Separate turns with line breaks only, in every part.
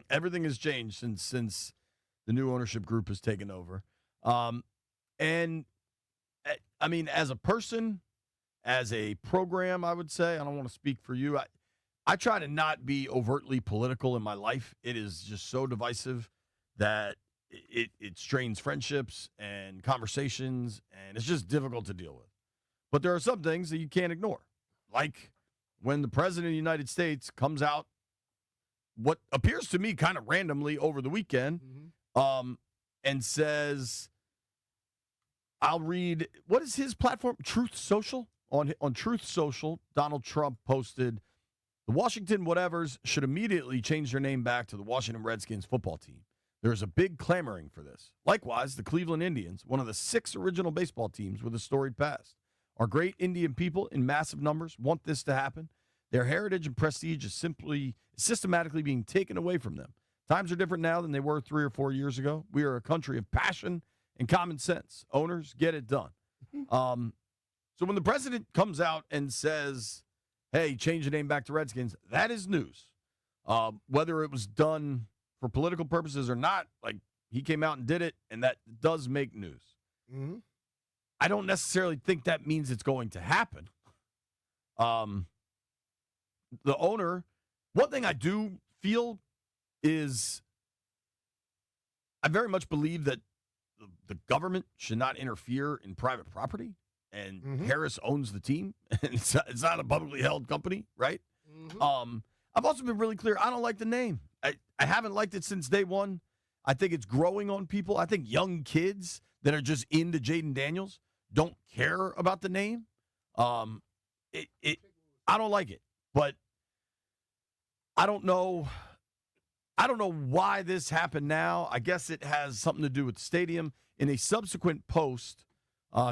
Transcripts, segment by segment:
Everything has changed since the new ownership group has taken over. And I mean, as a person, as a program, I would say, I don't want to speak for you. I try to not be overtly political in my life. It is just so divisive that it strains friendships and conversations, and it's just difficult to deal with. But there are some things that you can't ignore, like when the president of the United States comes out, what appears to me kind of randomly over the weekend, and says, I'll read, what is his platform? Truth Social? On Truth Social, Donald Trump posted, the Washington whatevers should immediately change their name back to the Washington Redskins football team. There's a big clamoring for this. Likewise, the Cleveland Indians, one of the 6 original baseball teams with a storied past. Our great Indian people in massive numbers want this to happen. Their heritage and prestige is simply systematically being taken away from them. Times are different now than they were 3 or 4 years ago. We are a country of passion and common sense. Owners, get it done. So when the president comes out and says, hey, change the name back to Redskins, that is news. Whether it was done for political purposes or not, like, he came out and did it, and that does make news.
Mm-hmm.
I don't necessarily think that means it's going to happen. The owner, one thing I do feel is I very much believe that the government should not interfere in private property, and Harris owns the team, and it's not a publicly held company, right? I've also been really clear, I don't like the name. I haven't liked it since day one. I think it's growing on people. I think young kids that are just into Jaden Daniels don't care about the name. I don't like it, but I don't know why this happened now. I guess it has something to do with the stadium. In a subsequent post,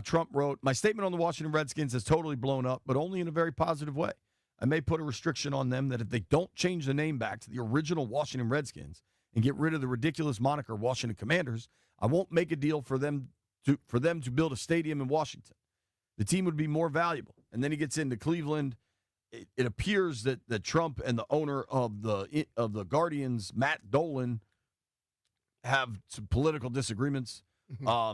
Trump wrote, my statement on the Washington Redskins has totally blown up, but only in a very positive way. I may put a restriction on them that if they don't change the name back to the original Washington Redskins and get rid of the ridiculous moniker Washington Commanders, I won't make a deal for them to build a stadium in Washington. The team would be more valuable. And then he gets into Cleveland. It appears that Trump and the owner of the Guardians, Matt Dolan, have some political disagreements. I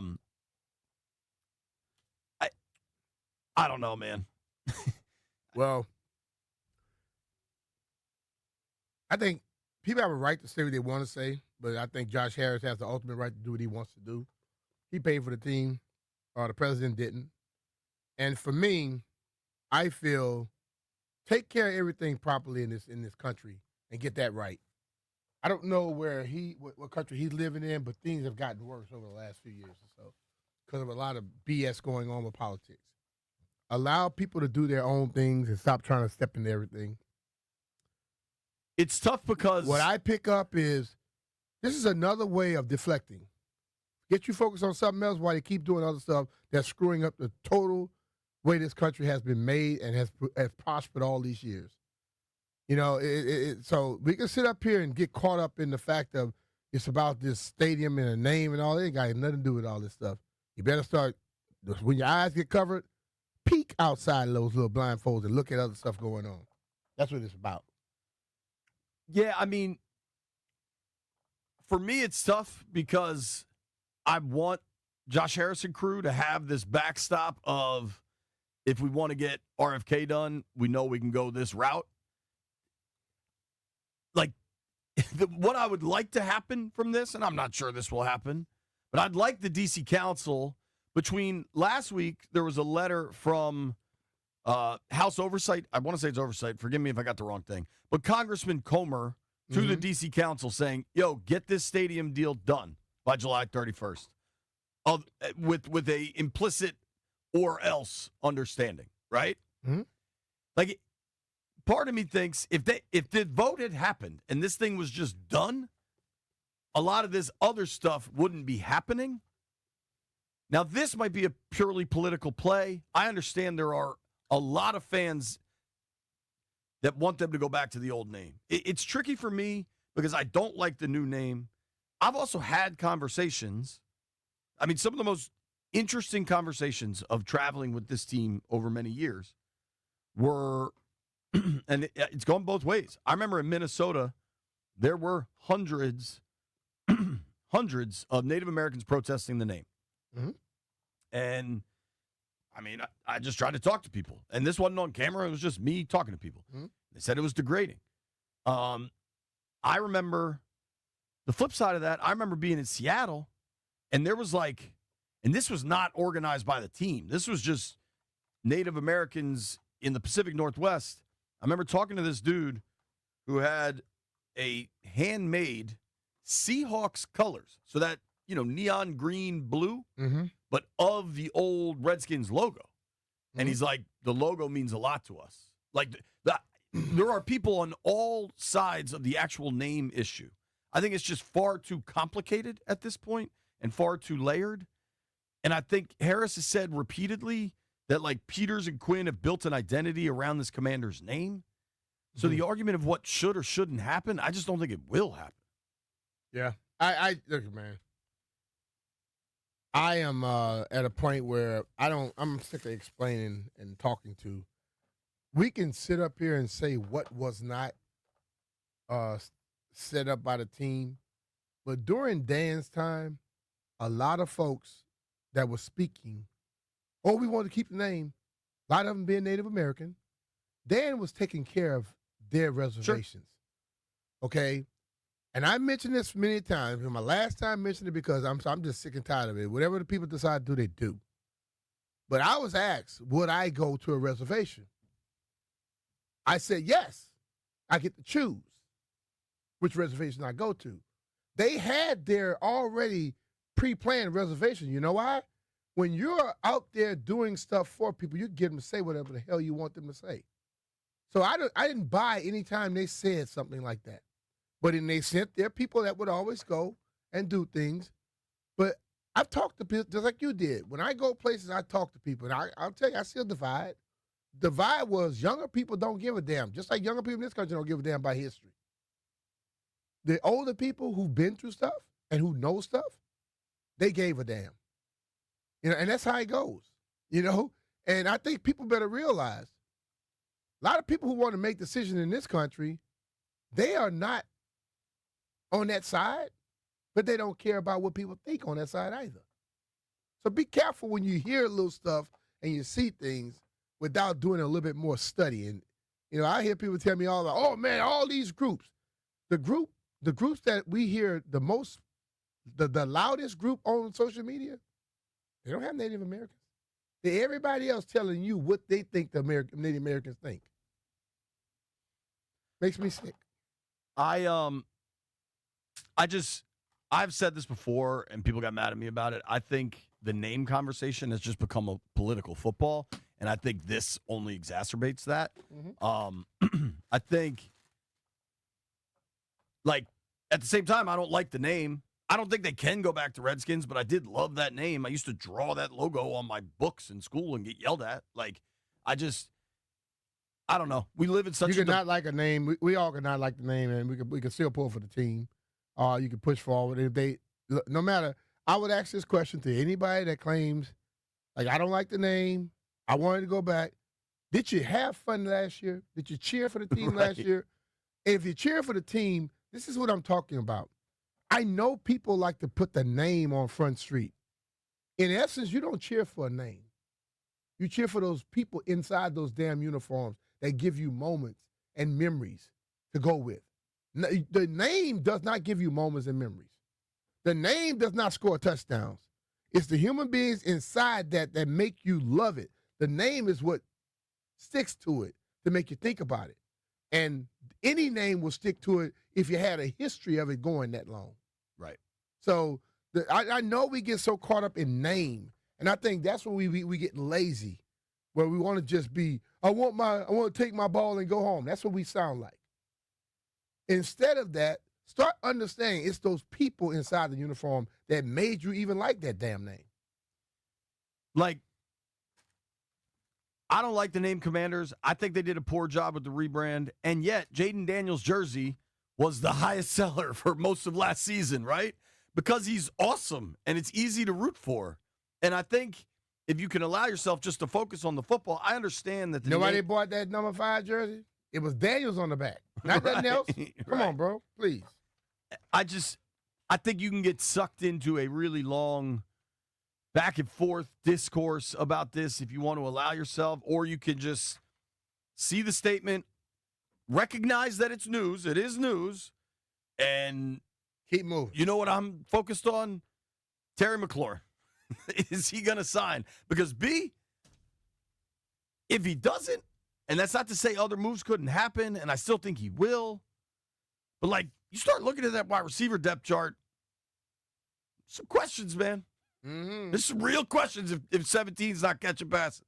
don't know, man.
Well, I think people have a right to say what they want to say, but I think Josh Harris has the ultimate right to do what he wants to do. He paid for the team, or the president didn't. And for me, I feel take care of everything properly in this country and get that right. I don't know what country he's living in, but things have gotten worse over the last few years or so because of a lot of BS going on with politics. Allow people to do their own things and stop trying to step into everything.
It's tough because
what I pick up is this is another way of deflecting. Get you focused on something else while you keep doing other stuff that's screwing up the total way this country has been made and has prospered all these years. You know, so we can sit up here and get caught up in the fact of it's about this stadium and a name and all that. It ain't got nothing to do with all this stuff. You better start, when your eyes get covered, peek outside of those little blindfolds and look at other stuff going on. That's what it's about.
Yeah, I mean, for me, it's tough because I want Josh Harrison crew to have this backstop of if we want to get RFK done, we know we can go this route. Like, what I would like to happen from this, and I'm not sure this will happen, but I'd like the D.C. Council. Between last week, there was a letter from House Oversight. I want to say it's Oversight. Forgive me if I got the wrong thing. But Congressman Comer to the D.C. Council saying, yo, get this stadium deal done by July 31st. With a implicit or else understanding, right?
Mm-hmm.
Like, part of me thinks if the vote had happened and this thing was just done, a lot of this other stuff wouldn't be happening. Now, this might be a purely political play. I understand there are a lot of fans that want them to go back to the old name. It's tricky for me because I don't like the new name. I've also had conversations. I mean, some of the most interesting conversations of traveling with this team over many years were, and it's gone both ways. I remember in Minnesota, there were hundreds of Native Americans protesting the name.
Mhm.
And, I mean, I just tried to talk to people. And this wasn't on camera. It was just me talking to people.
Mhm.
They said it was degrading. I remember the flip side of that. I remember being in Seattle, and there was like, and this was not organized by the team. This was just Native Americans in the Pacific Northwest. I remember talking to this dude who had a handmade Seahawks colors. So that, neon green, blue,
Mm-hmm.
but of the old Redskins logo.
Mm-hmm.
And he's like, the logo means a lot to us. Like, there are people on all sides of the actual name issue. I think it's just far too complicated at this point and far too layered. And I think Harris has said repeatedly that, like, Peters and Quinn have built an identity around this commander's name. So the argument of what should or shouldn't happen, I just don't think it will happen.
Yeah. I look, man. I am at a point where I'm sick of explaining and talking to. We can sit up here and say what was not set up by the team, but during Dan's time, a lot of folks that were speaking, we want to keep the name, a lot of them being Native American, Dan was taking care of their reservations. Sure. Okay? And I mentioned this many times, and my last time mentioned it because I'm just sick and tired of it. Whatever the people decide to do, they do. But I was asked, would I go to a reservation? I said, yes. I get to choose which reservation I go to. They had their already pre-planned reservation. You know why? When you're out there doing stuff for people, you get them to say whatever the hell you want them to say. So I didn't buy any time they said something like that. But then they sent their people that would always go and do things. But I've talked to people just like you did. When I go places, I talk to people. And I'll tell you, I see a divide. Divide was younger people don't give a damn. Just like younger people in this country don't give a damn about history. The older people who've been through stuff and who know stuff, they gave a damn. And that's how it goes. And I think people better realize a lot of people who want to make decisions in this country, they are not on that side, but they don't care about what people think on that side either. So be careful when you hear little stuff and you see things without doing a little bit more study. And, I hear people tell me all about, oh, man, all these groups. The groups that we hear the most, the loudest group on social media, they don't have Native Americans. Everybody else telling you what they think the Native Americans think. Makes me sick.
I've said this before, and people got mad at me about it. I think the name conversation has just become a political football, and I think this only exacerbates that. Mm-hmm. I think, like, at the same time, I don't like the name. I don't think they can go back to Redskins, but I did love that name. I used to draw that logo on my books in school and get yelled at. Like, I don't know. We live in such
You could not like a name. We all could not like the name, and we could still pull for the team. You could push forward. No matter, I would ask this question to anybody that claims, like, I don't like the name, I wanted to go back. Did you have fun last year? Did you cheer for the team last year? And if you cheer for the team, this is what I'm talking about. I know people like to put the name on Front Street. In essence, you don't cheer for a name. You cheer for those people inside those damn uniforms that give you moments and memories to go with. The name does not give you moments and memories. The name does not score touchdowns. It's the human beings inside that make you love it. The name is what sticks to it to make you think about it. And any name will stick to it if you had a history of it going that long.
Right.
So I know we get so caught up in name, and I think that's when we get lazy, where we want to just be, I want to take my ball and go home. That's what we sound like. Instead of that, start understanding it's those people inside the uniform that made you even like that damn name.
Like, I don't like the name Commanders. I think they did a poor job with the rebrand. And yet, Jaden Daniels' jersey was the highest seller for most of last season, right? Because he's awesome and it's easy to root for. And I think if you can allow yourself just to focus on the football, I understand that.
Nobody bought that number 5 jersey? It was Daniels on the back, not nothing else. Come on, bro, please.
I think you can get sucked into a really long back and forth discourse about this if you want to allow yourself, or you can just see the statement, recognize that it's news. It is news. And
keep moving.
You know what I'm focused on? Terry McLaurin. Is he going to sign? Because B, if he doesn't, and that's not to say other moves couldn't happen, and I still think he will, but like you start looking at that wide receiver depth chart, some questions, man.
Mm-hmm.
There's some real questions if 17's not catching passes.